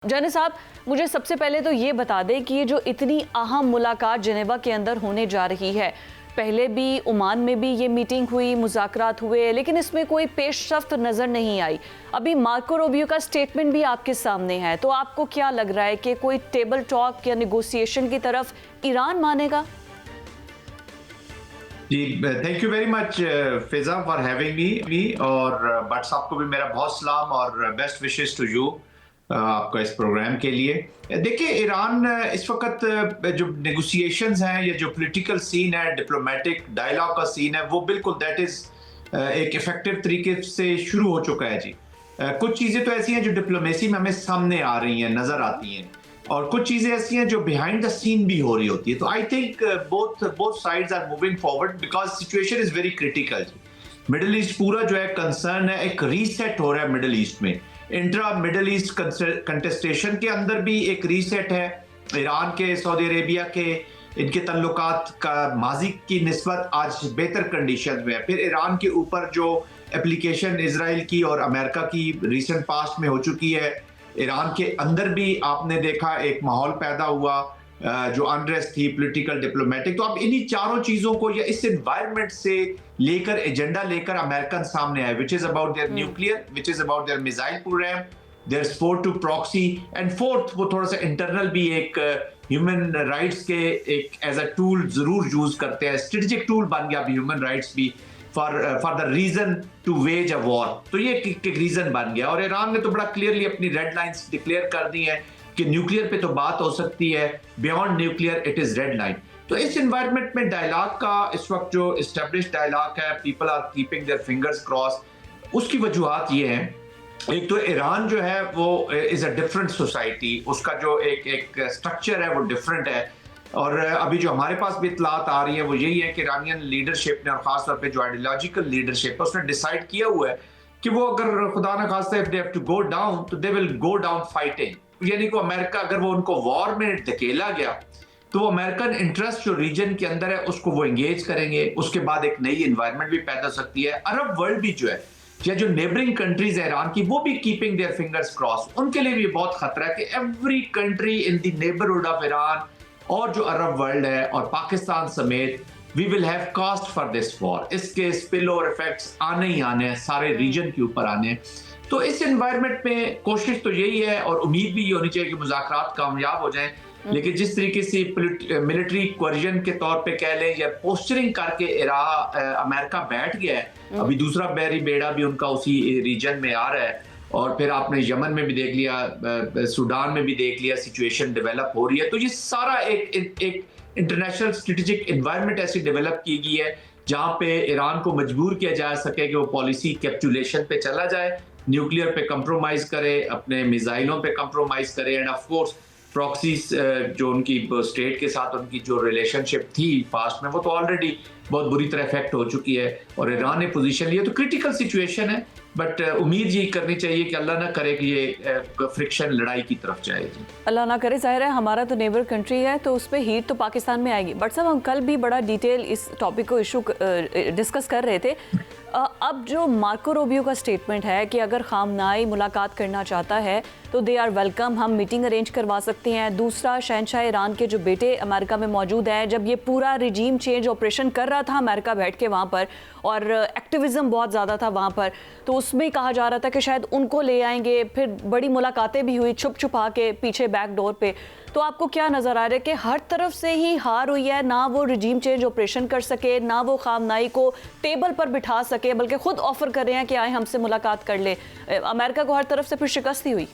जाने साहब, मुझे सबसे पहले तो ये बता दें कि ये जो इतनी अहम मुलाकात जेनेवा के अंदर होने जा रही है, पहले भी ओमान में भी ये मीटिंग हुई, मुज़ाकरात हुए, लेकिन इसमें कोई पेशरफ्त नज़र नहीं आई। अभी मार्को रूबियो का स्टेटमेंट भी आपके सामने है, तो आपको क्या लग रहा है कि कोई टेबल टॉक या नेगोशिएशन की तरफ ईरान मानेगा? जी, thank you very much Fiza for having me और भट्ट साहब को भी मेरा बहुत सलाम और बेस्ट विशेस टू यू आपका इस प्रोग्राम के लिए। देखिए, ईरान इस वक्त जो नेगोशिएशंस हैं या जो पॉलिटिकल सीन है, डिप्लोमेटिक डायलॉग का सीन है, वो बिल्कुल दैट इज एक इफेक्टिव तरीके से शुरू हो चुका है जी। कुछ चीज़ें तो ऐसी हैं जो डिप्लोमेसी में हमें सामने आ रही हैं, नज़र आती हैं, और कुछ चीजें ऐसी हैं जो बिहाइंड द सीन भी हो रही होती है। तो I think both sides are moving forward because situation is very critical. Middle east पूरा जो है कंसर्न है, एक रीसेट हो रहा है मिडिल ईस्ट में। इंट्रा मिडिल ईस्ट कंटेस्टेशन के अंदर भी एक रीसेट है। ईरान के, सऊदी अरेबिया के, इनके तल्लुकात का माजी की निस्बत आज बेहतर कंडीशन में है। फिर ईरान के ऊपर जो एप्लीकेशन इजराइल की और अमेरिका की रिसेंट पास्ट में हो चुकी है, ईरान के अंदर भी आपने देखा एक माहौल पैदा हुआ जो अनरेस्ट थी, पॉलिटिकल, डिप्लोमेटिक। तो अब इन्हीं चारों चीजों को या इस एनवायरनमेंट से लेकर एजेंडा लेकर अमेरिकन सामने आए, which is about their nuclear, which is about their missile program, their support to proxy, and fourth वो थोड़ा सा इंटरनल भी एक ह्यूमन राइट्स के एक एज अ टूल जरूर यूज करते हैं। स्ट्रेटेजिक टूल बन गया अभी ह्यूमन राइट्स भी for the reason to wage a war. तो ये एक रीजन बन गया और ईरान ने तो बड़ा क्लियरली अपनी रेड लाइंस डिक्लेयर कर दी है कि न्यूक्लियर पे तो बात हो सकती है, beyond nuclear it is red line. तो इस एनवायरनमेंट में डायलॉग का इस वक्त जो एस्टेब्लिश डायलॉग है, people are keeping their fingers cross. उसकी वजूहत ये हैं, एक तो ईरान जो है वो इज अ डिफरेंट सोसाइटी, उसका जो एक स्ट्रक्चर है वो डिफरेंट है। और अभी जो हमारे पास भी इतलात आ रही है वो यही है कि ईरानियन लीडरशिप ने, और खासतौर पे जो आइडियोलॉजिकल लीडरशिप है, उसने डिसाइड किया हुआ है कि वो अगर खुदा न खास्ता if they have to go down तो they will go down fighting. यानी कि अमेरिका अगर वो उनको वॉर में धकेला गया तो वो अमेरिकन इंटरेस्ट जो रीजन के अंदर है उसको वो एंगेज करेंगे। उसके बाद एक नई एनवायरनमेंट भी पैदा हो सकती है। अरब वर्ल्ड भी जो है या जो नेबरिंग कंट्रीज है ईरान की, वो भी कीपिंग देयर फिंगर्स क्रॉस। उनके लिए भी बहुत खतरा है कि every country in the neighbourhood of Iran और जो अरब वर्ल्ड है और पाकिस्तान समेत, we will have cost for this war. इसके स्पिल ओवर इफेक्ट्स आने ही आने हैं, सारे रीजन के ऊपर आने हैं। तो इस एनवायरनमेंट में कोशिश तो यही है और उम्मीद भी ये होनी चाहिए कि मुज़ाकरात कामयाब हो जाएं। लेकिन जिस तरीके से मिलिट्री क्वर्जन के तौर पे कह लें या पोस्चरिंग करके अमेरिका बैठ गया है, अभी दूसरा बैरी बेड़ा भी उनका उसी रीजन में आ रहा है। और फिर आपने यमन में भी देख लिया, सूडान में भी देख लिया, सिचुएशन डेवलप हो रही है। तो ये सारा एक इंटरनेशनल स्ट्रेटेजिक एनवायरनमेंट ऐसी डेवलप की गई है जहां पे ईरान को मजबूर किया जा सके कि वो पॉलिसी कैप्चुलेशन पे चला जाए, न्यूक्लियर पे कंप्रोमाइज करे, अपने मिसाइलों पे कंप्रोमाइज करे, एंड ऑफ कोर्स प्रॉक्सीज जो उनकी स्टेट के साथ उनकी जो रिलेशनशिप थी पास्ट में, वो तो ऑलरेडी बहुत बुरी तरह इफेक्ट हो चुकी है और ईरान ने पोजीशन लिया। तो क्रिटिकल सिचुएशन है, बट उम्मीद ये करनी चाहिए कि अल्लाह ना करे कि ये फ्रिक्शन लड़ाई की तरफ जाए। अल्लाह ना करे। जाहिर है हमारा तो नेबर कंट्री है तो उस पर हीट तो पाकिस्तान में आएगी। बट साहब, हम कल भी बड़ा डिटेल इस टॉपिक को इशू डिस्कस कर रहे थे। अब जो मार्को रूबियो का स्टेटमेंट है कि अगर खामनाई मुलाकात करना चाहता है तो दे आर वेलकम, हम मीटिंग अरेंज करवा सकते हैं। दूसरा, शहनशाह ईरान के जो बेटे अमेरिका में मौजूद हैं, जब ये पूरा रिजीम चेंज ऑपरेशन कर रहा था अमेरिका बैठ के वहाँ पर, और एक्टिविज़म बहुत ज़्यादा था वहाँ पर, तो उसमें कहा जा रहा था कि शायद उनको ले आएंगे। फिर बड़ी मुलाकातें भी हुई छुप छुपा के पीछे बैक डोर पे। तो आपको क्या नज़र आ रहा है कि हर तरफ से ही हार हुई है, ना वो रिजीम चेंज ऑपरेशन कर सके, ना वो खामनाई को टेबल पर बिठा सके, बल्कि खुद ऑफर कर रहे हैं कि आए हमसे मुलाकात कर ले। अमेरिका को हर तरफ से फिर शिकस्त ही हुई।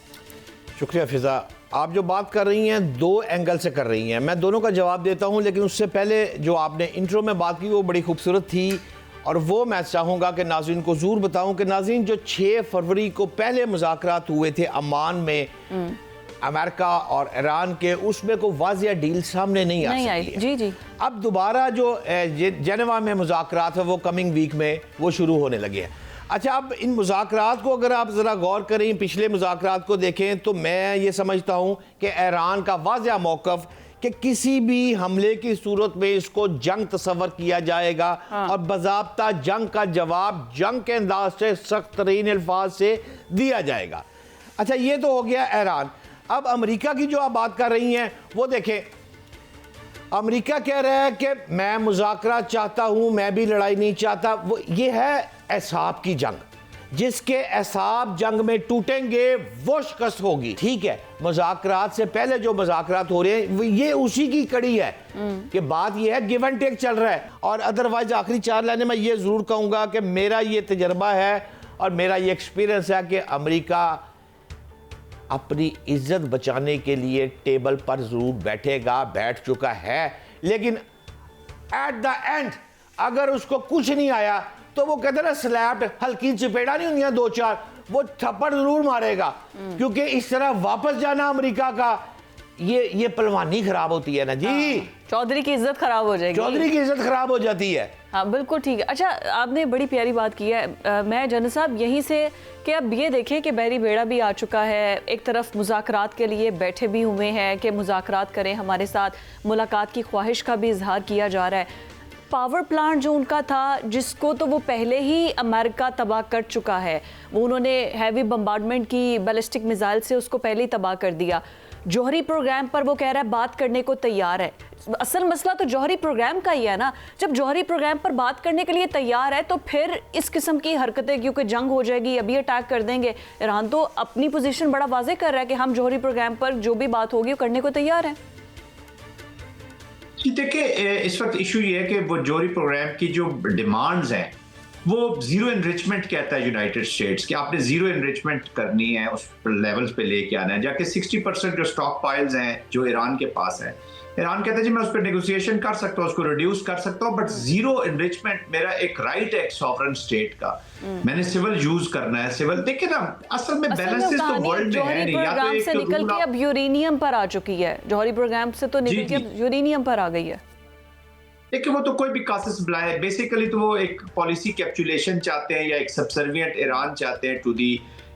शुक्रिया फिजा, आप जो बात कर रही हैं दो एंगल से कर रही हैं, मैं दोनों का जवाब देता हूं, लेकिन उससे पहले जो आपने इंट्रो में बात की वो बड़ी खूबसूरत थी और वो मैं चाहूँगा कि नाज़रीन को ज़रूर बताऊं कि नाज़रीन, जो 6 फरवरी को पहले मुज़ाकरात हुए थे अमान में अमेरिका और ईरान के, उसमें कोई वाज़िया डील सामने नहीं आई। जी जी। अब दोबारा जो जेनेवा में मुज़ाकरात है वो कमिंग वीक में वो शुरू होने लगे हैं। अच्छा, अब इन मुज़ाकरात को अगर आप ज़रा गौर करें, पिछले मुज़ाकरात को देखें, तो मैं ये समझता हूँ कि ईरान का वाज़िया मौक़िफ़ कि किसी भी हमले की सूरत में इसको जंग तस्वर किया जाएगा और बाज़ाब्ता जंग का जवाब जंग के अंदाज से, सख्त तरीन अल्फाज से दिया जाएगा। अच्छा, ये तो हो गया ईरान। अब अमेरिका की जो आप बात कर रही हैं वो देखें, अमेरिका कह रहा है कि मैं मुज़ाकरा चाहता हूं, मैं भी लड़ाई नहीं चाहता। वो ये है एहसाब की जंग, जिसके एहसाब जंग में टूटेंगे वो शिकस्त होगी। ठीक है, मुज़ाकरात से पहले जो मुज़ाकरात हो रहे हैं ये उसी की कड़ी है कि बात ये है गिव एंड टेक चल रहा है। और अदरवाइज आखिरी 4 लाइनें मैं ये ज़रूर कहूँगा कि मेरा ये तजर्बा है और मेरा ये एक्सपीरियंस है कि अमेरिका अपनी इज्जत बचाने के लिए टेबल पर ज़रूर बैठेगा, बैठ चुका है, लेकिन एट द एंड अगर उसको कुछ नहीं आया तो वो कहते ना स्लैप्ड, हल्की चपेड़ा नहीं होंगी 2-4, वो थप्पड़ जरूर मारेगा। क्योंकि इस तरह वापस जाना अमेरिका का, ये पहलवानी खराब होती है ना जी। चौधरी की इज्जत खराब हो जाएगी, चौधरी की इज्जत खराब हो जाती है। हाँ बिल्कुल ठीक है। अच्छा, आपने बड़ी प्यारी बात की है। मैं जनरल साहब यहीं से कि अब ये देखें कि बैरी बेड़ा भी आ चुका है, एक तरफ मुज़ाकरात के लिए बैठे भी हुए हैं कि मुज़ाकरात करें हमारे साथ, मुलाकात की ख्वाहिश का भी इजहार किया जा रहा है। पावर प्लांट जो उनका था, जिसको तो वो पहले ही अमेरिका तबाह कर चुका है, वो उन्होंने हैवी बम्बार्डमेंट की बैलिस्टिक मिसाइल से उसको पहले ही तबाह कर दिया। जौहरी प्रोग्राम पर वो कह रहा है बात करने को तैयार है। असल मसला तो जौहरी प्रोग्राम का ही है ना। जब जौहरी प्रोग्राम पर बात करने के लिए तैयार है तो फिर इस किस्म की हरकतें, क्योंकि जंग हो जाएगी, अभी अटैक कर देंगे। ईरान तो अपनी पोजीशन बड़ा वाजे कर रहा है कि हम जौहरी प्रोग्राम पर जो भी बात होगी वो करने को तैयार है। देखिए, इस वक्त इशू ये है कि वो जौहरी प्रोग्राम की जो डिमांड्स हैं वो जीरो एनरिचमेंट कहता है यूनाइटेड स्टेट्स कि आपने जीरो एनरिचमेंट करनी है, उस लेवल्स पे लेके आना है। जाके 60% जो स्टॉक पाइल्स हैं जो ईरान के पास है, ईरान कहता है जी मैं उस पर नेगोशिएशन कर सकता हूँ, उसको रिड्यूस कर सकता हूँ, बट जीरो एनरिचमेंट मेरा एक राइट है एक सॉवरन स्टेट का। मैंने सिविल यूज करना है। सिविल देखिए ना, असल में बैलेंसेस तो वर्ल्ड में है नहीं। या तो एक से निकल के अब यूरेनियम पर आ चुकी है, जौहरी प्रोग्राम से तो निकल के अब यूरेनियम पर आ गई है। देखिए, वो तो कोई भी कासिस बुलाए, बेसिकली तो वो एक पॉलिसी कैप्चुलेशन चाहते हैं या एक सबसर्विएंट ईरान चाहते हैं टू दी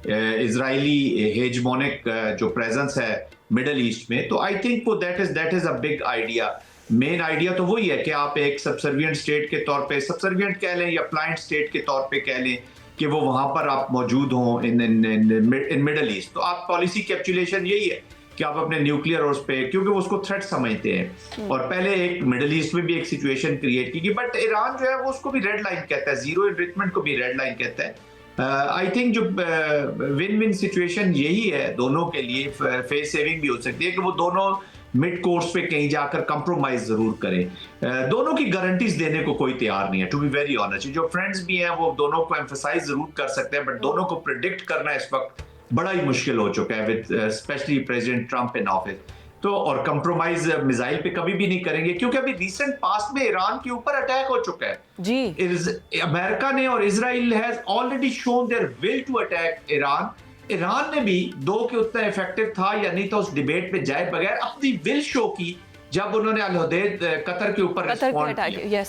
इजरायली हेजमोनिक जो प्रेजेंस है मिडल ईस्ट में। तो आई थिंक वो that is a big idea. Main idea तो वही है कि आप एक सबसर्विएंट स्टेट के तौर पे, सबसर्विएंट कह लें या प्लाइंट स्टेट के तौर पे कह लें, कि वो वहां पर आप मौजूद हों इन मिडल ईस्ट। तो आप पॉलिसी कैप्चुलेशन यही है कि आप अपने न्यूक्लियर उस पे, क्योंकि वो उसको थ्रेट समझते हैं। और पहले एक मिडल ईस्ट में भी एक सिचुएशन क्रिएट की, बट ईरान जो है वो उसको भी रेड लाइन कहता है, जीरो एनरिचमेंट को भी रेड लाइन कहता है। आई थिंक जो विन विन सिचुएशन यही है दोनों के लिए। फेस सेविंग भी हो सकती है कि वो दोनों मिड कोर्स पे कहीं जाकर कंप्रोमाइज जरूर करें। दोनों की गारंटीज देने को कोई तैयार नहीं है, टू बी वेरी ऑनेस्ट। जो फ्रेंड्स भी हैं वो दोनों को एम्फसाइज जरूर कर सकते हैं, बट दोनों को प्रिडिक्ट करना इस वक्त बड़ा ही मुश्किल हो चुका है with specially president Trump in office. तो और कंप्रोमाइज मिसाइल पे कभी भी नहीं करेंगे, क्योंकि अभी रिसेंट पास्ट में ईरान के ऊपर अटैक हो चुका है जी। अमेरिका ने और Israel has already shown their will to attack Iran. Iran ने भी दो के उतना इफेक्टिव था या नहीं था उस डिबेट पे जाए बगैर अपनी विल शो की जब उन्होंने अल हुदैद कतर के ऊपर रिस्पॉन्ड किया।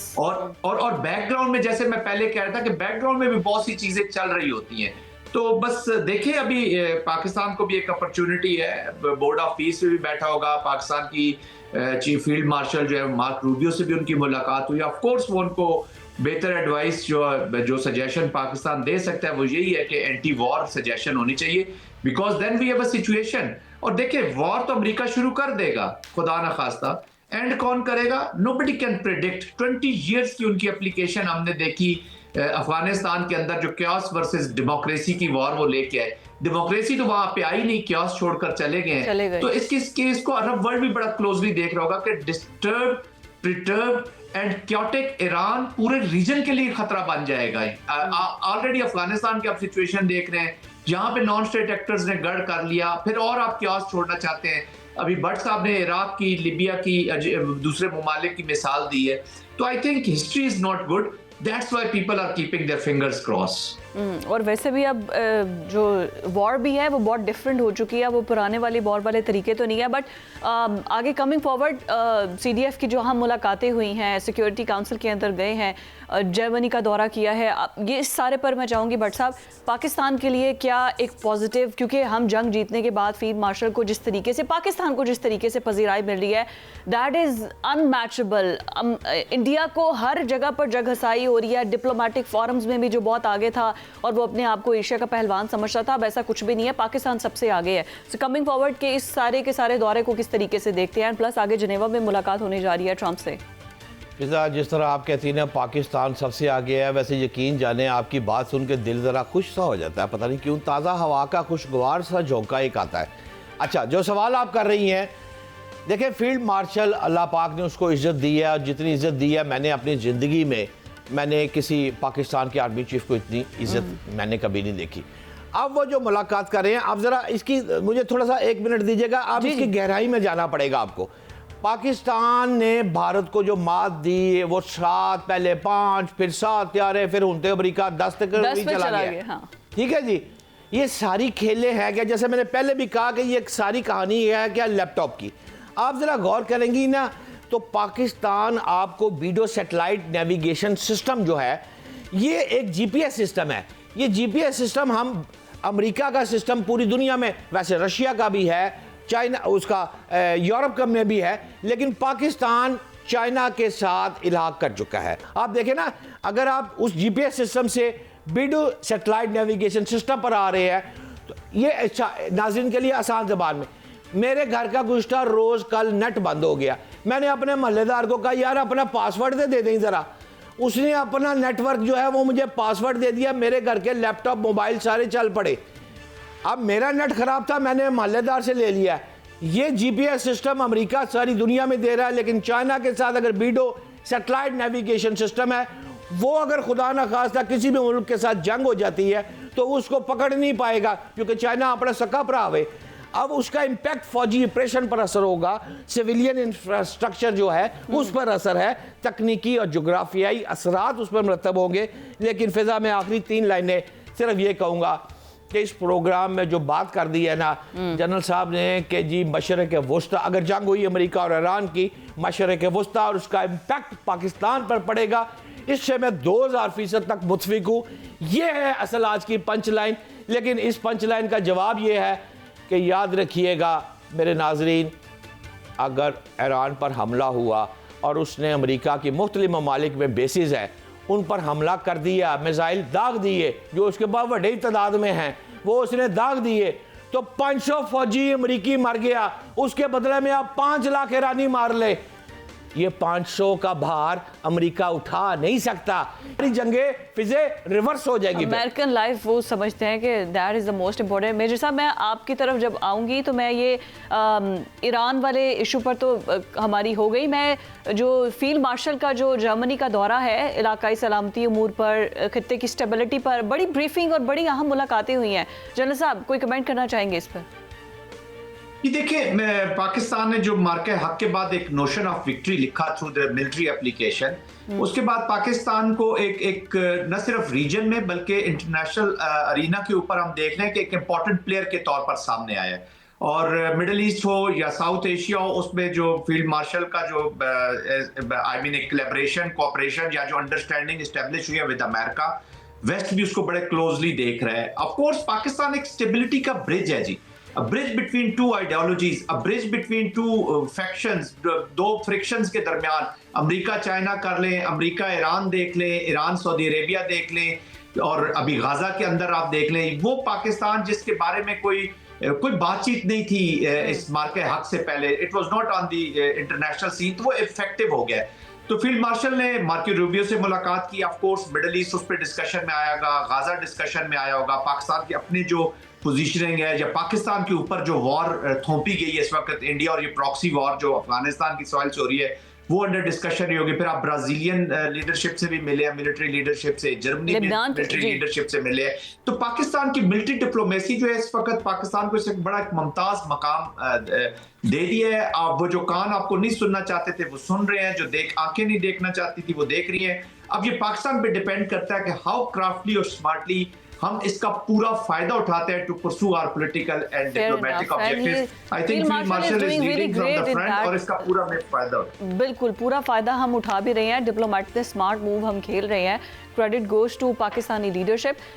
और बैकग्राउंड में, जैसे मैं पहले कह रहा था कि बैकग्राउंड में भी बहुत सी चीजें चल रही होती हैं। तो बस देखिए, अभी पाकिस्तान को भी एक अपॉर्चुनिटी है। बोर्ड ऑफ पीस में भी बैठा होगा, पाकिस्तान की चीफ फील्ड मार्शल जो है मार्क रूबियो से भी उनकी मुलाकात हुई। ऑफ कोर्स वो उनको बेहतर एडवाइस जो सजेशन पाकिस्तान दे सकता है वो यही है कि एंटी वॉर सजेशन होनी चाहिए, because then we have a situation. और देखिए, वॉर तो अमेरिका शुरू कर देगा खुदा न खास्ता, एंड कौन करेगा? Nobody can predict. 20 इयर्स की उनकी एप्लीकेशन हमने देखी अफगानिस्तान के अंदर, जो क्यास वर्सेस डेमोक्रेसी की वॉर वो लेके आए। डेमोक्रेसी तो वहां पे आई नहीं, क्यास छोड़कर चले गए। तो इस केस को अरब वर्ल्ड भी बड़ा क्लोजली देख रहा होगा कि डिस्टर्ब, प्रिटर्ब एंड क्योटिक ईरान पूरे रीजन के लिए खतरा बन जाएगा। ऑलरेडी अफगानिस्तान की आप सिचुएशन देख रहे हैं, जहां पे नॉन स्टेट एक्टर्स ने गढ़ कर लिया, फिर और आप क्यास छोड़ना चाहते हैं। अभी भट्ट साहब ने इराक की, लिबिया की, दूसरे ममालिक की मिसाल दी है। तो I think history is not good, that's why people are keeping their fingers cross. और वैसे भी अब जो वॉर भी है वो बहुत डिफरेंट हो चुकी है, वो पुराने वाली वॉर वाले तरीके तो नहीं है। बट आगे कमिंग फॉरवर्ड CDF की जो हम मुलाकातें हुई हैं, सिक्योरिटी काउंसिल के अंदर गए हैं, जर्मनी का दौरा किया है, ये इस सारे पर मैं चाहूँगी भट्ट साहब, पाकिस्तान के लिए क्या एक पॉजिटिव, क्योंकि हम जंग जीतने के बाद फील्ड मार्शल को जिस तरीके से, पाकिस्तान को जिस तरीके से पजीराई मिल रही है, दैट इज़ अनमैचेबल। इंडिया को हर जगह पर जगहसाई हो रही है, डिप्लोमेटिक फॉरम्स में भी जो बहुत आगे था, और वो अपने आप को एशिया का पहलवान समझता था। अब ऐसा कुछ भी नहीं है, पाकिस्तान सबसे आगे है। सो कमिंग फॉरवर्ड के इस सारे के सारे दौरे को किस तरीके से देखते हैं, प्लस आगे जिनेवा में मुलाकात होने जा रही है ट्रंप से। जिस तरह आप कहती हैं ना पाकिस्तान सबसे आगे है, वैसे यकीन जाने आपकी बात सुन के दिल ज़रा खुश सा हो जाता है, पता नहीं क्यों, ताज़ा हवा का खुशगवार सा झोंका एक आता है। अच्छा, जो सवाल आप कर रही हैं, देखिए फील्ड मार्शल अल्लाह पाक ने उसको इज़्ज़त दी है, और जितनी इज़्ज़त दी है मैंने अपनी ज़िंदगी में मैंने किसी पाकिस्तान के आर्मी चीफ को इतनी इज़्ज़त मैंने कभी नहीं देखी। अब वो जो मुलाकात कर रहे हैं, अब ज़रा इसकी मुझे थोड़ा सा 1 मिनट दीजिएगा, अब इसकी गहराई में जाना पड़ेगा आपको। पाकिस्तान ने भारत को जो मात दी, वो 7 पहले 5 फिर 7 त्यारे, फिर उनते अमरीका 10 तक चला गया। हाँ। ठीक है जी, ये सारी खेलें हैं क्या, जैसे मैंने पहले भी कहा कि ये सारी कहानी है क्या लैपटॉप की। आप ज़रा गौर करेंगी ना तो पाकिस्तान आपको वीडियो सैटेलाइट नेविगेशन सिस्टम जो है, ये एक जीपीएस सिस्टम है। ये जीपीएस सिस्टम हम अमेरिका का सिस्टम पूरी दुनिया में, वैसे रशिया का भी है, चाइना उसका यूरोप का में भी है, लेकिन पाकिस्तान चाइना के साथ इलाक़ कर चुका है। आप देखें ना, अगर आप उस जीपीएस सिस्टम से वीडियो सैटेलाइट नेविगेशन सिस्टम पर आ रहे हैं तो ये नाज़रीन के लिए आसान ज़बान में, मेरे घर का गुज़श्ता रोज़ कल नेट बंद हो गया, मैंने अपने मोहल्लेदार को कहा यार अपना पासवर्ड दे दें ज़रा, उसने अपना नेटवर्क जो है वो मुझे पासवर्ड दे दिया, मेरे घर के लैपटॉप मोबाइल सारे चल पड़े। अब मेरा नेट ख़राब था, मैंने मोहल्लेदार से ले लिया। ये जीपीएस सिस्टम अमेरिका सारी दुनिया में दे रहा है, लेकिन चाइना के साथ अगर वीडियो सैटेलाइट नेविगेशन सिस्टम है, वो अगर खुदा न खास्ता किसी भी मुल्क के साथ जंग हो जाती है तो उसको पकड़ नहीं पाएगा, क्योंकि चाइना अपना सका भरा है। अब उसका इम्पैक्ट फौजी ऑपरेशन पर असर होगा, सिविलियन इंफ्रास्ट्रक्चर जो है उस पर असर है, तकनीकी और जोग्राफियाई असरात उस पर मरतब होंगे। लेकिन फिजा में आखिरी 3 लाइनें सिर्फ ये कहूँगा कि इस प्रोग्राम में जो बात कर दी है ना जनरल साहब ने कि जी मशरक़ वस्ता, अगर जंग हुई अमेरिका और ईरान की, मशरक़ वस्ता और उसका इम्पैक्ट पाकिस्तान पर पड़ेगा, इससे मैं 2000% तक मुतफिक हूँ। ये है असल आज की पंच लाइन। लेकिन इस पंच लाइन का जवाब ये है कि याद रखिएगा मेरे नाजरीन, अगर ईरान पर हमला हुआ और उसने अमेरिका की मुख्तलिफ ममालिक में बेसिस है उन पर हमला कर दिया, मिसाइल दाग दिए जो उसके बाद बड़े तादाद में हैं, वो उसने दाग दिए, तो 500 फौजी अमरीकी मर गया, उसके बदले में आप 5 लाख ईरानी मार ले। ये 500 का भार अमेरिका उठा नहीं सकता। जंगे फिजे रिवर्स हो जाएगी। अमेरिकन लाइफ वो समझते हैं कि that is the most important. Major साहब, मैं आपकी तरफ जब आऊँगी तो मैं ये ईरान वाले इशू पर तो हमारी हो गई, मैं जो फील्ड मार्शल का जो जर्मनी का दौरा है, इलाकाई सलामती उमूर पर, खित्ते की स्टेबिलिटी पर बड़ी ब्रीफिंग और बड़ी अहम मुलाकातें हुई हैं। जनरल साहब कोई कमेंट करना चाहेंगे इस पर? ये देखिए, पाकिस्तान ने जो मार्के हक के बाद एक नोशन ऑफ विक्ट्री लिखा थ्रू द मिलिट्री एप्लीकेशन, उसके बाद पाकिस्तान को एक न सिर्फ रीजन में बल्कि इंटरनेशनल अरीना के ऊपर हम देख रहे हैं कि एक इम्पॉर्टेंट प्लेयर के तौर पर सामने आया है। और मिडल ईस्ट हो या साउथ एशिया हो, उसमें जो फील्ड मार्शल का जो आई मीन एक कोलैबोरेशन, कोऑपरेशन या जो अंडरस्टैंडिंग एस्टेब्लिश हुई है विद अमेरिका, वेस्ट भी उसको बड़े क्लोजली देख रहा है। ऑफ कोर्स पाकिस्तान एक स्टेबिलिटी का ब्रिज है जी, a bridge between two ideologies, a bridge between two factions, दो फ्रिक्शंस के दरमियान। अमेरिका चाइना कर लें, अमेरिका ईरान देख लें, ईरान सऊदी अरेबिया देख लें, और अभी गाजा के अंदर आप देख लें, वो पाकिस्तान जिसके बारे में कोई बातचीत नहीं थी इस मार्के हक से पहले, it was not on the international scene, तो वो इफेक्टिव हो गया। तो फील्ड मार्शल ने मार्को रूबियो से मुलाकात की, ऑफ कोर्स मिडिल ईस्ट उस पर डिस्कशन में आया होगा, गाजा डिस्कशन में आया होगा, पाकिस्तान की अपनी जो पोजीशनिंग है या पाकिस्तान के ऊपर जो वॉर थोपी गई है इस वक्त इंडिया, और ये प्रॉक्सी वॉर जो अफगानिस्तान की सॉइल से हो रही है, वो अंडर डिस्कशन ही होगी। फिर आप ब्राजीलियन लीडरशिप से भी मिले हैं, मिलिट्री लीडरशिप से, जर्मनी मिलिट्री लीडरशिप से मिले हैं। तो पाकिस्तान की मिलिट्री डिप्लोमेसी जो है इस वक्त पाकिस्तान को एक बड़ा मुमताज मकाम दे दिया है। आप वो जो कान आपको नहीं सुनना चाहते थे वो सुन रहे हैं, जो आंखें नहीं देखना चाहती थी वो देख रही हैं। अब ये पाकिस्तान पे डिपेंड करता है कि हाउ क्राफ्टली और स्मार्टली हम इसका पूरा फायदा उठाते हैं to pursue our political and diplomatic objectives. I think field marshal is leading from the front और इसका पूरा में फायदा बिल्कुल पूरा फायदा हम उठा भी रहे हैं, डिप्लोमेटिक स्मार्ट मूव हम खेल रहे हैं। Credit goes to Pakistani leadership.